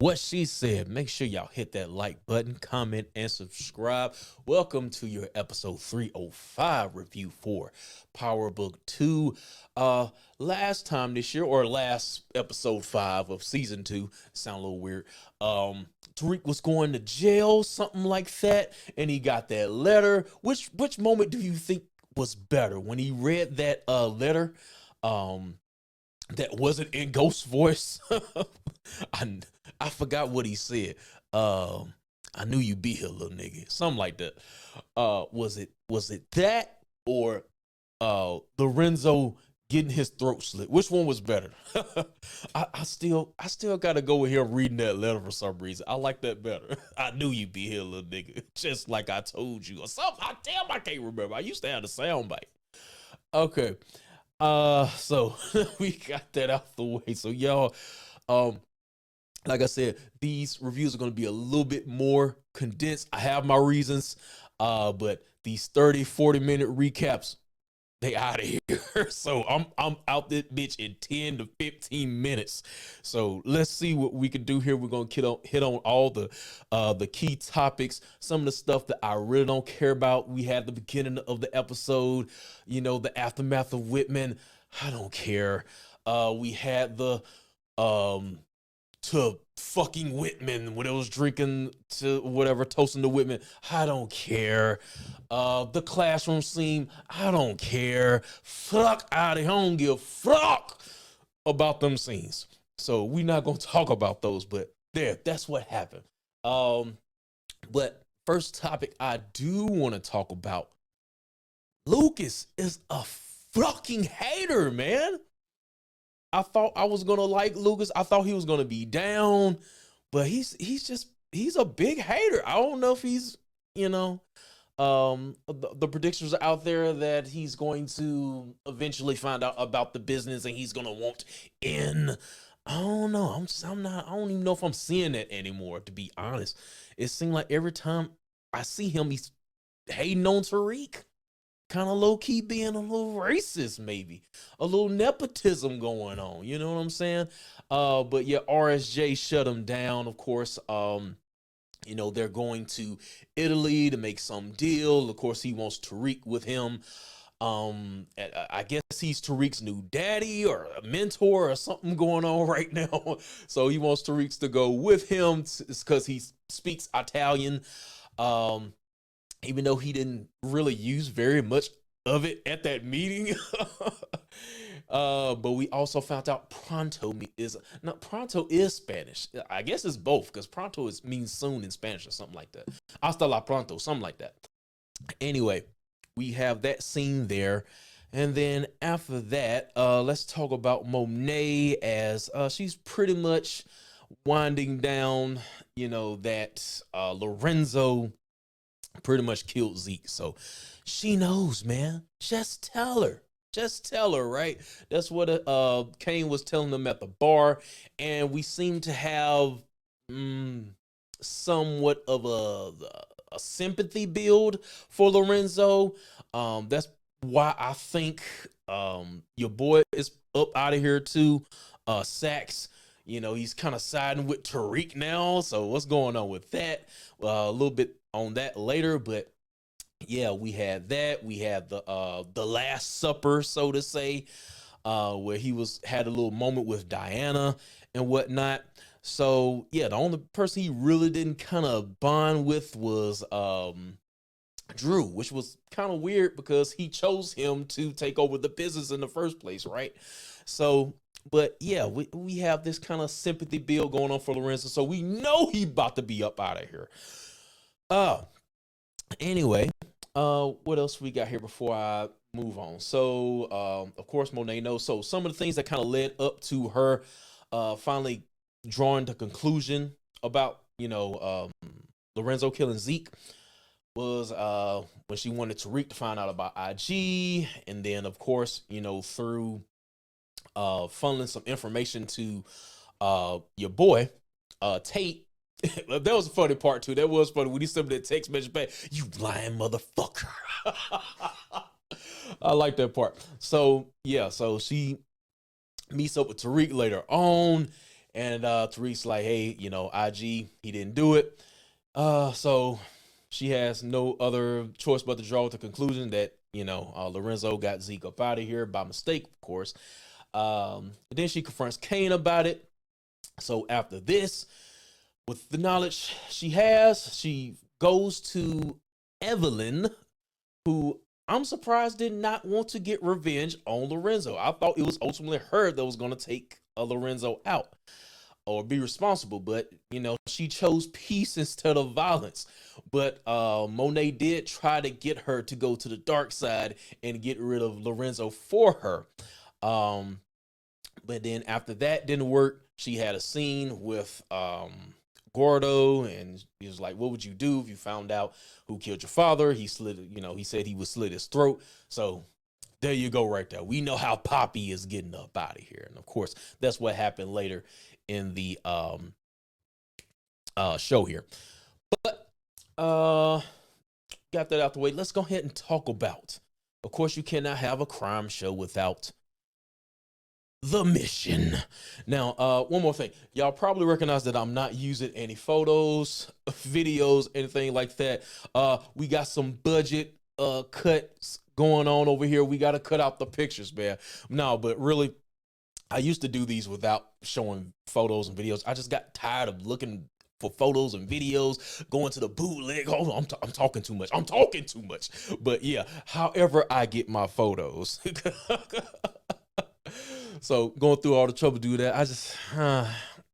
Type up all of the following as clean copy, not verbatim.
What she said. Make sure y'all hit that like button, comment, and subscribe. Welcome to your episode 305 review for Power Book 2. Last time this year, or last episode 5 of season 2, sound a little weird. Tariq was going to jail, something like that, and he got that letter. Which moment do you think was better? When he read that letter? That wasn't in Ghost voice. I forgot what he said. I knew you'd be here, little nigga. Something like that. Was it that or Lorenzo getting his throat slit? Which one was better? I still gotta go with him reading that letter for some reason. I like that better. I knew you'd be here, little nigga. Just like I told you. Or something. I can't remember. I used to have the soundbite. Okay. So we got that out the way. So y'all, like I said, these reviews are going to be a little bit more condensed. I have my reasons, but these 30-40 minute recaps, they out of here. So I'm out this bitch in 10 to 15 minutes. So let's see what we can do here. We're gonna hit on all the key topics, some of the stuff that I really don't care about. We had the beginning of the episode, the aftermath of Whitman. I don't care. We had the to fucking Whitman when it was drinking to whatever, toasting to Whitman. I don't care. The classroom scene, I don't care. Fuck out of here. I don't give a fuck about them scenes. So we're not gonna talk about those, but that's what happened. But first topic I do want to talk about. Lucas is a fucking hater, man. I thought I was gonna like Lucas. I thought he was gonna be down, but he's a big hater. I don't know if he's, the predictions are out there that he's going to eventually find out about the business and he's gonna want in. I don't know. I don't even know if I'm seeing that anymore, to be honest. It seemed like every time I see him, he's hating on Tariq. Kind of low key being a little racist, maybe a little nepotism going on. You know what I'm saying? But yeah, RSJ shut him down. Of course, they're going to Italy to make some deal. Of course, he wants Tariq with him. I guess he's Tariq's new daddy or a mentor or something going on right now. So he wants Tariq to go with him because he speaks Italian. Even though he didn't really use very much of it at that meeting. But we also found out pronto is Spanish. I guess it's both, because pronto means soon in Spanish or something like that. Hasta la pronto, something like that. Anyway, we have that scene there. And then after that, let's talk about Monet, as she's pretty much winding down, that Lorenzo pretty much killed Zeke. So she knows, man. Just tell her, right? That's what Kane was telling them at the bar. And we seem to have somewhat of a sympathy build for Lorenzo. That's why I think your boy is up out of here too. Sax, he's kind of siding with Tariq now. So what's going on with that? A little bit on that later, but yeah, we had that. We had the Last Supper, so to say, where he had a little moment with Diana and whatnot. So yeah, the only person he really didn't kind of bond with was Drew, which was kind of weird because he chose him to take over the business in the first place, right? So, but yeah, we have this kind of sympathy build going on for Lorenzo, so we know he about to be up out of here. Anyway, what else we got here before I move on? So, of course, Monet knows. So some of the things that kind of led up to her finally drawing the conclusion about, Lorenzo killing Zeke was when she wanted Tariq to find out about IG. And then, of course, through funneling some information to your boy, Tate. That was a funny part too. That was funny when he sent me that text message back. You lying motherfucker. I like that part. So yeah, so she meets up with Tariq later on, and Tariq's like, hey, IG, he didn't do it. So she has no other choice but to draw the conclusion that, Lorenzo got Zeke up out of here by mistake, of course. Then she confronts Kane about it. So after this, with the knowledge she has, she goes to Evelyn, who I'm surprised did not want to get revenge on Lorenzo. I thought it was ultimately her that was going to take Lorenzo out or be responsible, but she chose peace instead of violence. But Monet did try to get her to go to the dark side and get rid of Lorenzo for her. But then after that didn't work, she had a scene with Gordo, and he was like, what would you do if you found out who killed your father? He he said he would slit his throat. So there you go right there. We know how Papi is getting up out of here. And of course, that's what happened later in the show here. But got that out the way. Let's go ahead and talk about, of course, you cannot have a crime show without the mission. Now, one more thing. Y'all probably recognize that I'm not using any photos, videos, anything like that. We got some budget cuts going on over here. We got to cut out the pictures, man. No, but really, I used to do these without showing photos and videos. I just got tired of looking for photos and videos, going to the bootleg. Hold on, I'm talking too much. I'm talking too much. But yeah, however I get my photos. So going through all the trouble to do that,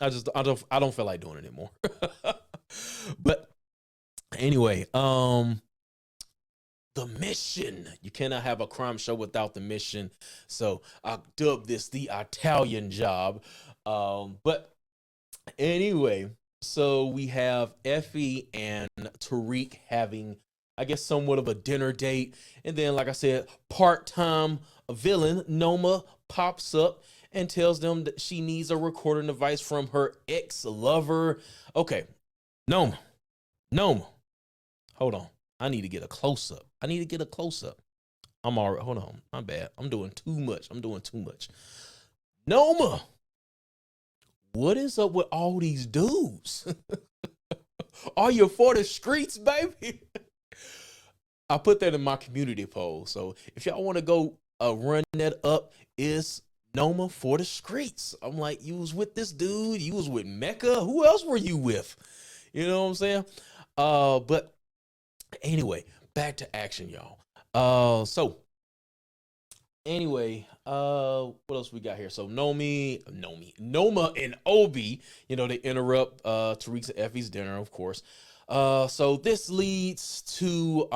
I don't feel like doing it anymore. But anyway, the mission. You cannot have a crime show without the mission. So I dubbed this the Italian job. But anyway, so we have Effie and Tariq having, I guess, somewhat of a dinner date. And then, like I said, part-time villain Noma pops up and tells them that she needs a recording device from her ex-lover. Okay, Noma, hold on. I need to get a close-up. I'm all right. Hold on. My bad. I'm doing too much. Noma, what is up with all these dudes? Are you for the streets, baby? I put that in my community poll. So if y'all want to go run that up, is Noma for the streets? I'm like, you was with this dude, you was with Mecca. Who else were you with? You know what I'm saying? But anyway, back to action, y'all. So anyway, what else we got here? So Noma and Obi, they interrupt Tariq's and Effie's dinner, of course. So this leads to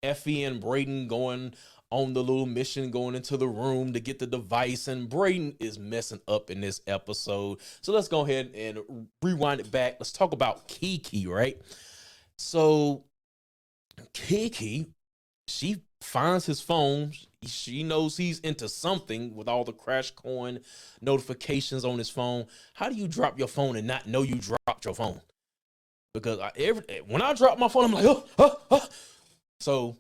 Effie and Brayden going on the little mission, going into the room to get the device, and Brayden is messing up in this episode. So let's go ahead and rewind it back. Let's talk about Kiki, right? So Kiki, she finds his phone. She knows he's into something with all the Crash Coin notifications on his phone. How do you drop your phone and not know you dropped your phone? Because when I drop my phone, I'm like, So,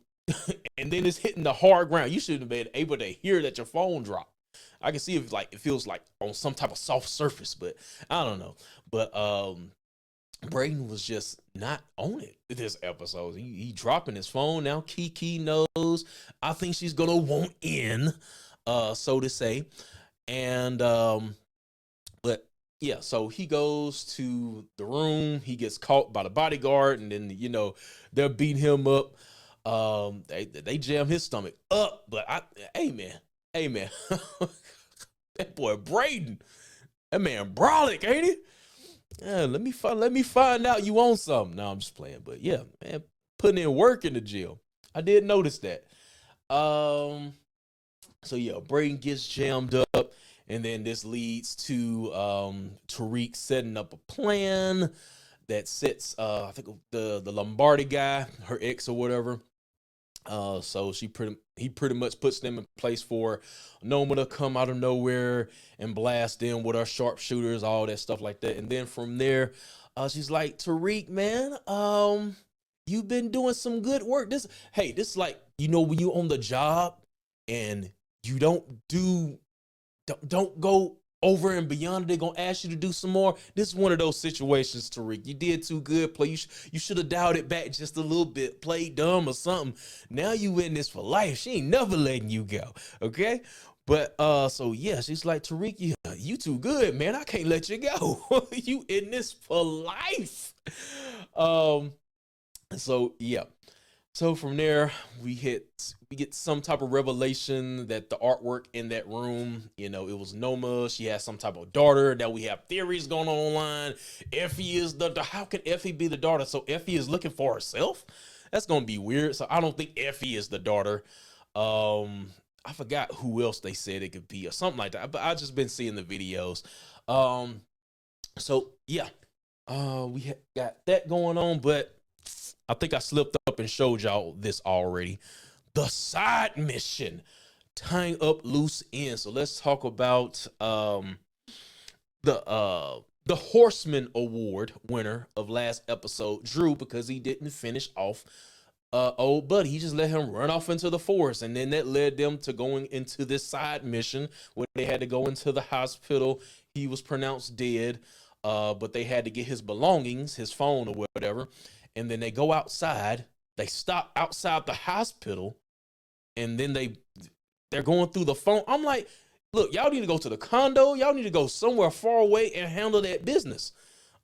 and then it's hitting the hard ground. You should have been able to hear that your phone dropped. I can see if it feels like on some type of soft surface, but I don't know. But Brayden was just not on it this episode. He dropping his phone. Now Kiki knows. I think she's gonna want in, so to say. And but yeah, so he goes to the room. He gets caught by the bodyguard, and then they're beating him up. They jam his stomach up. But hey man, that boy Brayden, that man brolic, ain't he? Yeah, let me find out you own something. No, I'm just playing, but yeah, man, putting in work in the jail. I did notice that. So yeah, Brayden gets jammed up, and then this leads to Tariq setting up a plan that sets I think the Lombardi guy, her ex or whatever. So he pretty much puts them in place for Noma to come out of nowhere and blast them with our sharpshooters, all that stuff like that. And then from there, she's like, Tariq, man, you've been doing some good work. This is like, when you on the job and you don't do don't go over and beyond. They're gonna ask you to do some more. This is one of those situations, Tariq. You did too good. Play. You should have dialed it back just a little bit. Played dumb or something. Now you in this for life. She ain't never letting you go. Okay. But so yeah, she's like, Tariq, you too good, man. I can't let you go. You in this for life. Um. So yeah. So from there, we get some type of revelation that the artwork in that room, it was Noma. She has some type of daughter. That we have theories going on online. Effie is how can Effie be the daughter? So Effie is looking for herself? That's gonna be weird. So I don't think Effie is the daughter. I forgot who else they said it could be or something like that. But I just been seeing the videos. So yeah, we got that going on, but I think I slipped up and showed y'all this already. The side mission, tying up loose ends. So let's talk about the Horseman Award winner of last episode, Drew, because he didn't finish off old buddy. He just let him run off into the forest, and then that led them to going into this side mission where they had to go into the hospital. He was pronounced dead, but they had to get his belongings, his phone or whatever. And then they go outside, they stop outside the hospital, and then they're going through the phone. I'm like, look, y'all need to go to the condo. Y'all need to go somewhere far away and handle that business.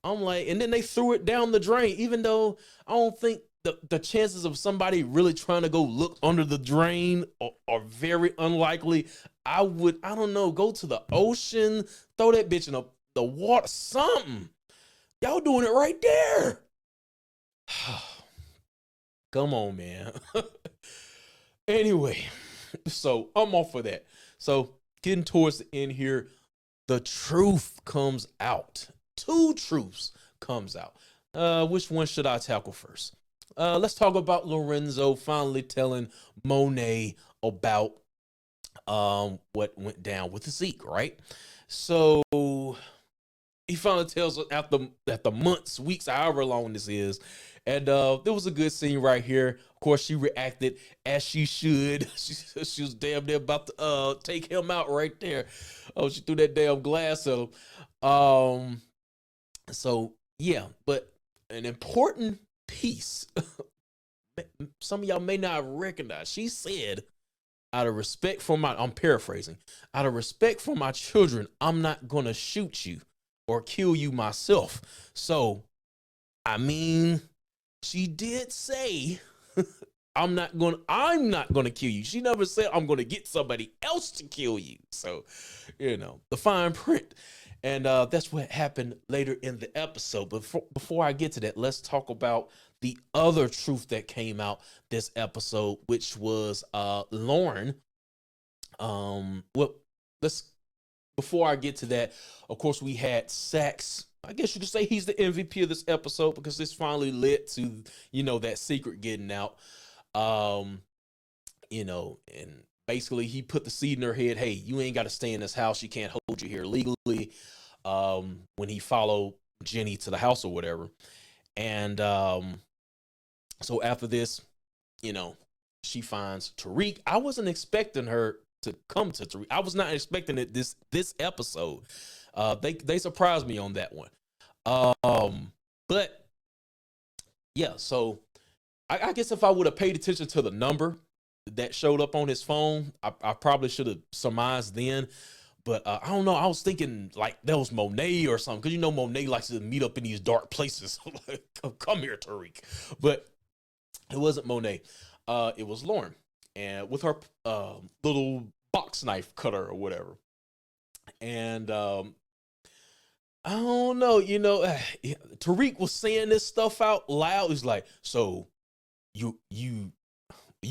I'm like, and then they threw it down the drain, even though I don't think the chances of somebody really trying to go look under the drain are very unlikely. I don't know, go to the ocean, throw that bitch in the water, something. Y'all doing it right there. Come on, man. Anyway, so I'm off for that. So getting towards the end here, the truth comes out. Two truths comes out. Which one should I tackle first? Let's talk about Lorenzo finally telling Monet about what went down with Zeke, right? So he finally tells us after months, weeks, however long this is. And there was a good scene right here. Of course, she reacted as she should. She was damn near about to take him out right there. Oh, she threw that damn glass at him. So yeah, but an important piece, some of y'all may not recognize. She said, out of respect for I'm paraphrasing, out of respect for my children, I'm not gonna shoot you or kill you myself. So, I mean, she did say, I'm not gonna kill you. She never said I'm gonna get somebody else to kill you. So, the fine print. And that's what happened later in the episode. But before I get to that, let's talk about the other truth that came out this episode, which was Lauren. Before I get to that, of course, we had Sax. I guess you could say he's the MVP of this episode because this finally led to, that secret getting out. And basically he put the seed in her head. Hey, you ain't got to stay in this house. She can't hold you here legally. When he followed Jenny to the house or whatever. And so after this, she finds Tariq. I wasn't expecting her to come to Tariq. I was not expecting it this episode. They surprised me on that one. But yeah, so I guess if I would have paid attention to the number that showed up on his phone, I probably should have surmised then. But I don't know. I was thinking like that was Monet or something. Because Monet likes to meet up in these dark places. Like, come here, Tariq. But it wasn't Monet. It was Lauren. And with her little box knife cutter or whatever. And I don't know. Tariq was saying this stuff out loud. He's like, so you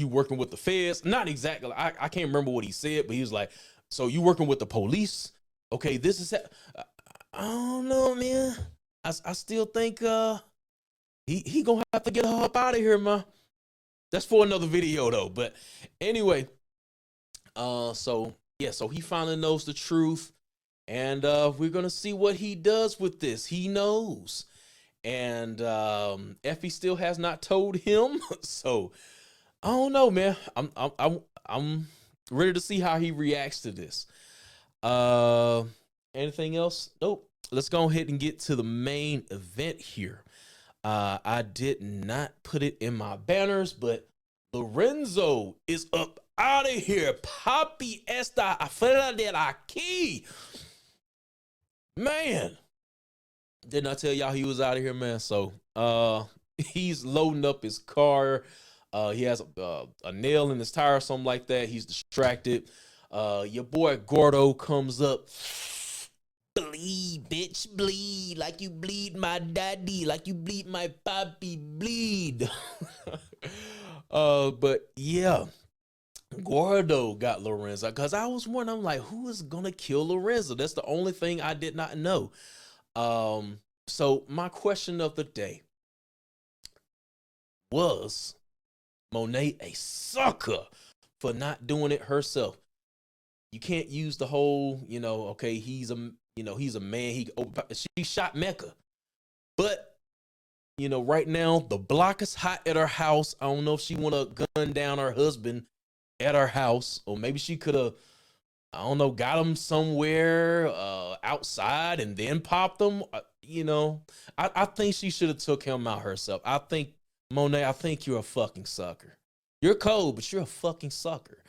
working with the feds? Not exactly. I can't remember what he said, but he was like, so you working with the police? Okay, this is I don't know, man. I still think he gonna have to get her up out of here, man. That's for another video though. But anyway, so he finally knows the truth, and we're gonna see what he does with this. He knows, and Effie still has not told him. So I don't know, man. I'm ready to see how he reacts to this. Uh, anything else? Nope. Let's go ahead and get to the main event here. I did not put it in my banners, but Lorenzo is up out of here. Papi está afuera de aquí. Man, didn't I tell y'all he was out of here, man? So, he's loading up his car. He has a nail in his tire or something like that. He's distracted. Your boy Gordo comes up. Bleed, bitch, bleed like you bleed my daddy, like you bleed my papi, bleed. But yeah, Gordo got Lorenzo because I was wondering, I'm like, who is gonna kill Lorenzo? That's the only thing I did not know. So my question of the day was Monet a sucker for not doing it herself? You can't use the whole, okay, he's a man. She shot Mecca, but right now the block is hot at her house. I don't know if she want to gun down her husband at her house, or maybe she could have, I don't know, got him somewhere outside and then popped him. I think she should have took him out herself. I think Monet, I think you're a fucking sucker. You're cold, but you're a fucking sucker.